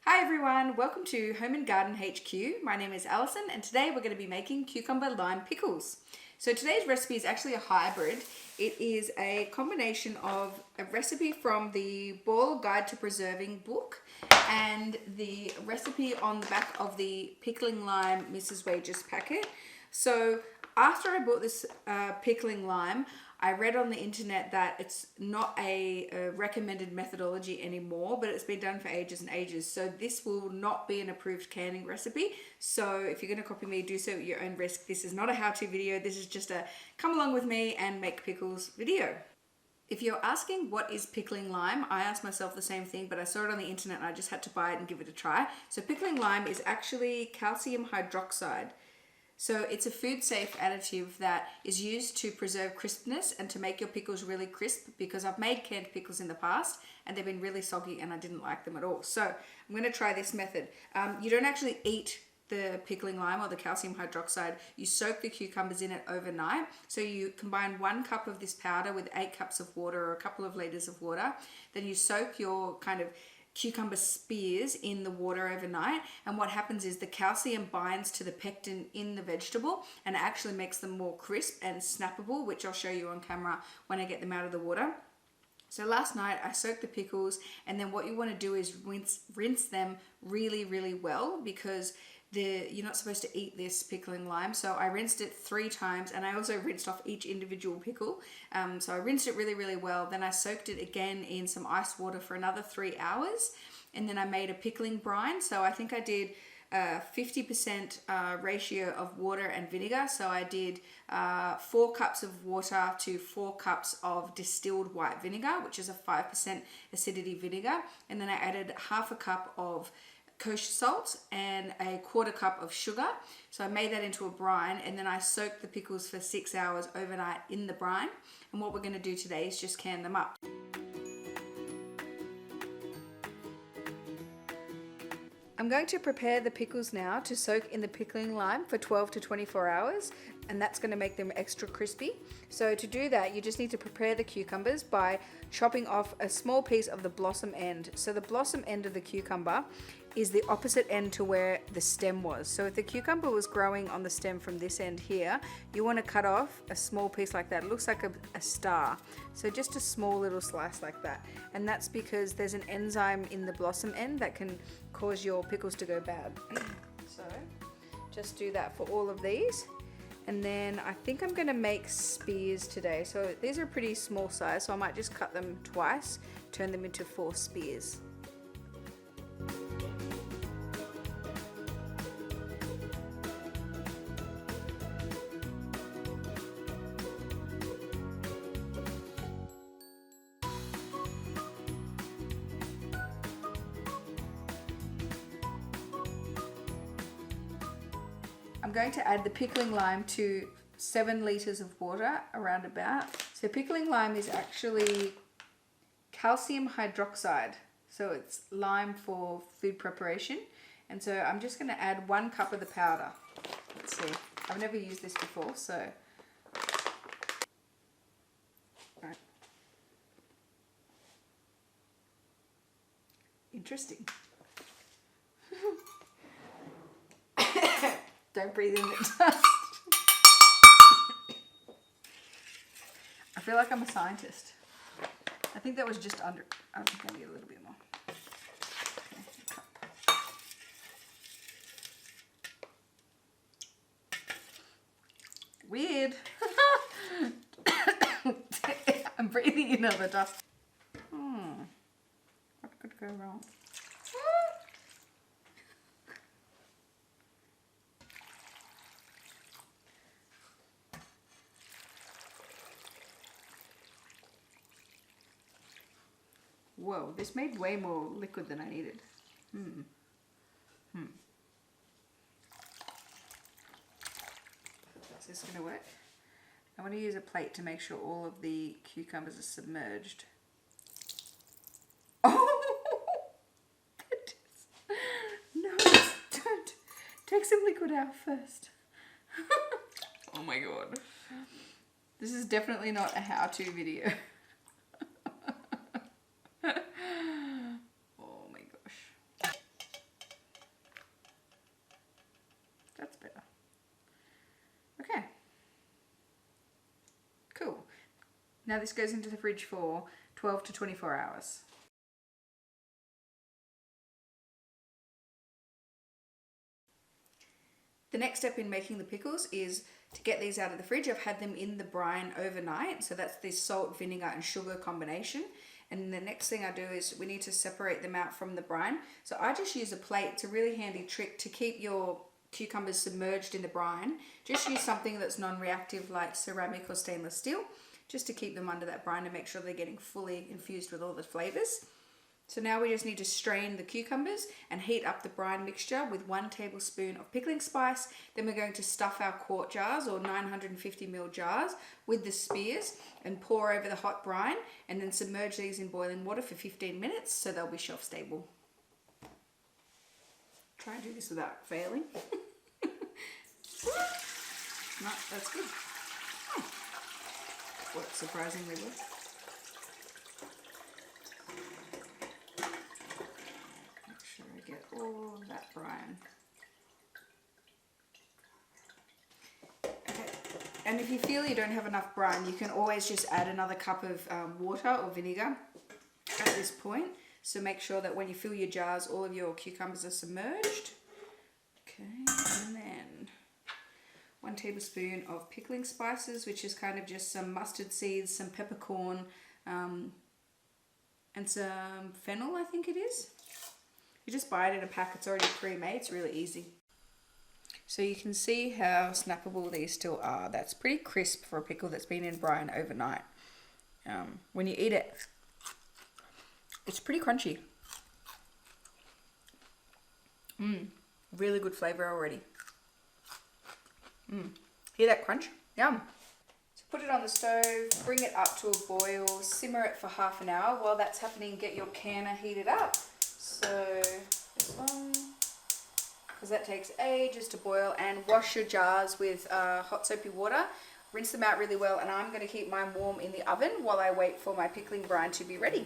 Hi everyone, welcome to Home and Garden HQ. My name is Alison and today we're going to be making cucumber lime pickles. So today's recipe is actually a hybrid. It is a combination of a recipe from the Boil Guide to Preserving book and the recipe on the back of the Pickling Lime Mrs. Wages packet. So after I bought this pickling lime, I read on the internet that it's not a recommended methodology anymore, but it's been done for ages and ages. So this will not be an approved canning recipe. So if you're going to copy me, do so at your own risk. This is not a how-to video. This is just a come along with me and make pickles video. If you're asking what is pickling lime, I asked myself the same thing, but I saw it on the internet and I just had to buy it and give it a try. So pickling lime is actually calcium hydroxide. So it's a food safe additive that is used to preserve crispness and to make your pickles really crisp, because I've made canned pickles in the past and they've been really soggy and I didn't like them at all. So I'm going to try this method. You don't actually eat the pickling lime or the calcium hydroxide. You soak the cucumbers in it overnight. So you combine 1 cup of this powder with 8 cups of water or a couple of liters of water. Then you soak your kind of cucumber spears in the water overnight, and what happens is the calcium binds to the pectin in the vegetable and it actually makes them more crisp and snappable, which I'll show you on camera when I get them out of the water. So last night I soaked the pickles, and then what you want to do is rinse them really well, because you're not supposed to eat this pickling lime. So I rinsed it 3 times, and I also rinsed off each individual pickle. So I rinsed it really well. Then I soaked it again in some ice water for another 3 hours, and then I made a pickling brine. So I think I did 50% ratio of water and vinegar. So I did 4 cups of water to 4 cups of distilled white vinegar, which is a 5% acidity vinegar, and then I added half a cup of kosher salt and a 1/4 cup of sugar. So I made that into a brine, and then I soaked the pickles for 6 hours overnight in the brine. And what we're going to do today is just can them up. I'm going to prepare the pickles now to soak in the pickling lime for 12 to 24 hours, and that's going to make them extra crispy. So to do that, you just need to prepare the cucumbers by chopping off a small piece of the blossom end. So the blossom end of the cucumber is the opposite end to where the stem was. So if the cucumber was growing on the stem from this end here, you want to cut off a small piece like that. It looks like a star. So just a small little slice like that. And that's because there's an enzyme in the blossom end that can cause your pickles to go bad. So just do that for all of these. And then I think I'm going to make spears today. So these are pretty small size, so I might just cut them twice, turn them into 4 spears. I'm going to add the pickling lime to 7 liters of water, around about. So pickling lime is actually calcium hydroxide. So it's lime for food preparation. And so I'm just going to add 1 cup of the powder. Let's see. I've never used this before, so. All right. Interesting. Don't breathe in the dust. I feel like I'm a scientist. I think that was just under. I think I need a little bit more. Okay, weird. I'm breathing in all the dust. What could go wrong? Whoa, this made way more liquid than I needed. Is this gonna work? I want to use a plate to make sure all of the cucumbers are submerged. Oh! No, don't. Take some liquid out first. Oh my god. This is definitely not a how-to video. Now this goes into the fridge for 12 to 24 hours. The next step in making the pickles is to get these out of the fridge. I've had them in the brine overnight, so that's this salt, vinegar and sugar combination. And the next thing I do is we need to separate them out from the brine. So I just use a plate. It's a really handy trick to keep your cucumbers submerged in the brine. Just use something that's non-reactive like ceramic or stainless steel, just to keep them under that brine and make sure they're getting fully infused with all the flavors. So now we just need to strain the cucumbers and heat up the brine mixture with 1 tablespoon of pickling spice. Then we're going to stuff our quart jars or 950ml jars with the spears and pour over the hot brine, and then submerge these in boiling water for 15 minutes so they'll be shelf stable. Try and do this without failing. No, that's good. Oh. Works surprisingly well. Get all of that brine. Okay, and if you feel you don't have enough brine, you can always just add another cup of water or vinegar at this point. So make sure that when you fill your jars, all of your cucumbers are submerged. Okay, and then 1 tablespoon of pickling spices, which is kind of just some mustard seeds, some peppercorn, and some fennel, I think it is. You just buy it in a pack, it's already pre-made, it's really easy. So you can see how snappable these still are. That's pretty crisp for a pickle that's been in brine overnight. When you eat it, it's pretty crunchy. Really good flavor already. Hear that crunch? Yum. So put it on the stove, bring it up to a boil, simmer it for half an hour. While that's happening, get your canner heated up. So this one, because that takes ages to boil, and wash your jars with hot soapy water. Rinse them out really well, and I'm going to keep mine warm in the oven while I wait for my pickling brine to be ready.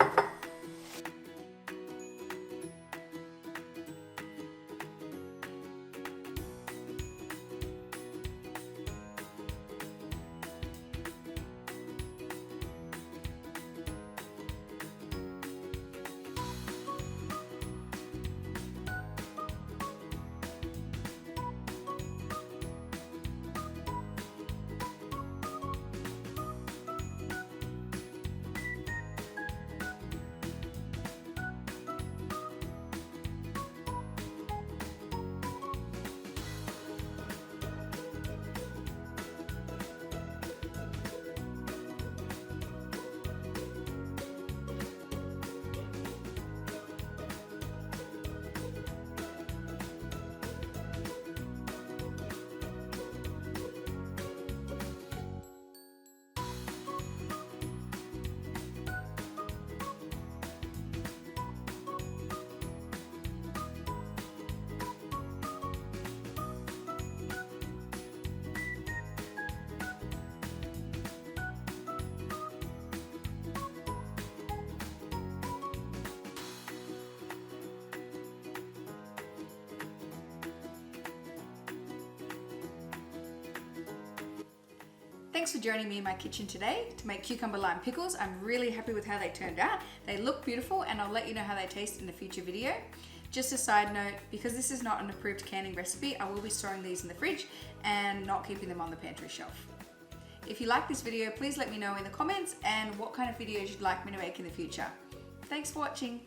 Thanks for joining me in my kitchen today to make cucumber lime pickles. I'm really happy with how they turned out. They look beautiful, and I'll let you know how they taste in a future video. Just a side note, because this is not an approved canning recipe, I will be storing these in the fridge and not keeping them on the pantry shelf. If you like this video, please let me know in the comments and what kind of videos you'd like me to make in the future. Thanks for watching.